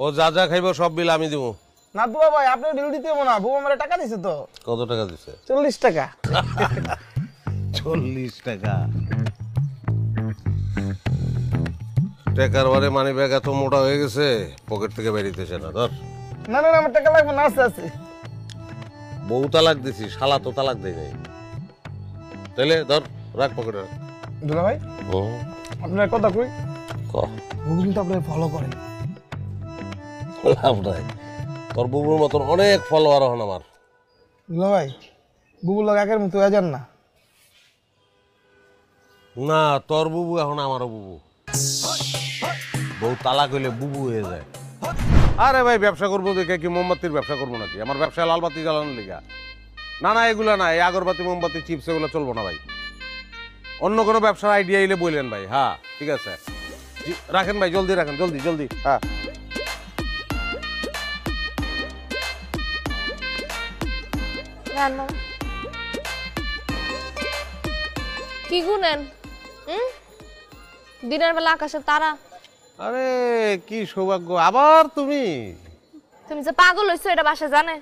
ও যা যা খাইব সব বিল আমি দিব। না দুলা ভাই আপনি বিল দিতে হবে না, বউ আমার টাকা দিছে তো। কত টাকা দিছে? 40 টাকা। 40 টাকা? টাকার বারে মানি ব্যাগ এত মোটা হয়ে গেছে পকেট থেকে বেরিতেছে না। ধর। না না আমার টাকা লাগবে না, আছে আছে। বউ তালাক দিছি, শালা তো তালাক দেয় নাই। তাহলে ধর, রাখ পকেটে। দুলা ভাই আপনার কথা কই, বউ কিন্তু আপনার ফলো করেন। লাভ নাই, তোর বুবুর মতন অনেক ফলোয়ার হন আমার। দুলা ভাই বুবুর লোক আগের মতো হয়ে যান না। না, তোর বুবু এখন আমারও বুবু। বউ তালাক হইলে বুবু হয়ে যায়। আরে ভাই ব্যবসা করবো দেখে কি মোমবাতির ব্যবসা করবো নাকি? আমার ব্যবসায় লালবাতি জ্বালানোর লিগা না। না এগুলা না, এই আগরবাতি মোমবাতি চিপস এগুলো চলবো না ভাই। অন্য কোনো ব্যবসার আইডিয়া এলে বললেন ভাই। হ্যাঁ ঠিক আছে, রাখেন ভাই, জলদি রাখেন, জলদি জলদি। হ্যাঁ কি গুনেন? দিনের বেলা আকাশের তারা। আরে কি সৌভাগ্য, আবার তুমি। তুমি যে পাগল হইছো এটা বাসা জানে?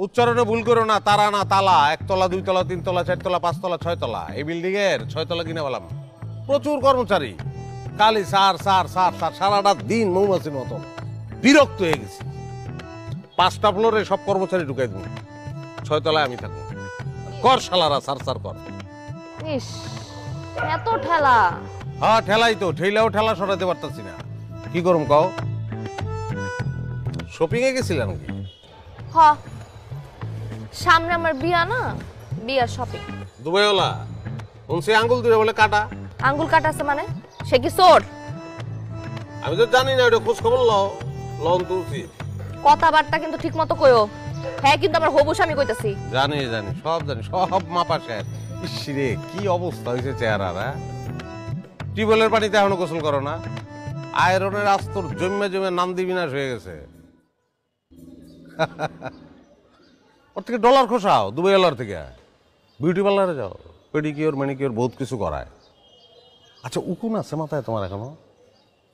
উচ্চারণে ভুল করো না, তারা না তালা। 1 তলা 2 তলা 3 তলা 4 তলা 5 তলা 6 তলা। এই বিল্ডিং এর 6 তলা কিনে পেলাম। প্রচুর কর্মচারী, খালি সার সার সার সার, সারাটা দিন মৌমাছির মতো বিরক্ত হয়ে গেছি। 5টা ফ্লোরে সব কর্মচারী ঢুকাই দেবো, 6 তলায় আমি থাকবো। কর শালারা, সার সার কর। ইস এত ঠেলা। হ্যাঁ ঠেলাই তো, ঠেলাও ঠেলা সরাতে পারতাছি না। কি করুম কও? শপিং এ গেছিলাম নাকি? হ, সামনে আমার বিয়া না, বিয়ার শপিং। দুবাইওয়ালা উনসে আঙ্গুল ধরে বলে কাটা। আঙ্গুল কাটাছে মানে? সে কি চোর? আমি তো জানি না, ওটা খোঁজ খবর লও, লন তুলছি। কথাবার্তা কিন্তু ঠিক মতো কইও। হ্যাঁ কিন্তু আমার হবু স্বামী কইতাছি। জানি জানি, সব জানি, সব মাপা শেষ। ইসরে কি অবস্থা হয়েছে চেহারার। টিউবওয়েলের পানিতে এখনো গোসল করো না? আয়রনের আস্তর জমে জমে নান্দি বিনাশ হয়ে গেছে। ওর থেকে ডলার খসাও, দুবাইওয়ালার থেকে। বিউটি পার্লারে যাও, পেডিকিওর ম্যানিকিওর বহুত কিছু করায়। আচ্ছা উকুন আছে মাথায় তোমার এখনো?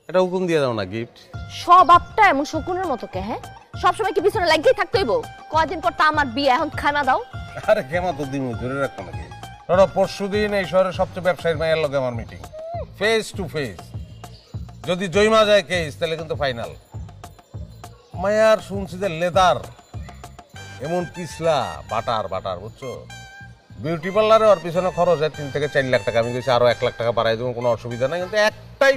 এটা উকুন দিয়ে দাও না, গিফট। স্বভাবটা এমন শকুনের মতো কে? হ্যাঁ সবসময় কি পিছনে লাগিয়েই থাকতে হইব? কয়দিন পর তা আমার বিয়ে, এখন খানা দাও। আরে কেমন তো দিন ধরে রাখবো নাকি? ধরো পরশুদিন এই শহরের সবচেয়ে ব্যবসায়ীর মায়ের লগে আমার মিটিং, ফেস টু ফেস। যদি জয়মা যায় কেস তাহলে কিন্তু ফাইনাল। মায়ার শুনছি যে লেদার এমন পিছলা, বাটার বাটার, বুঝছো? বিউটি পার্লারে ওর পিছনে খরচ হয় 3 থেকে 4 লাখ টাকা। আমি গেছি আরো 1 লাখ টাকা বাড়াই দেবো, কোনো অসুবিধা নাই। কিন্তু একটাই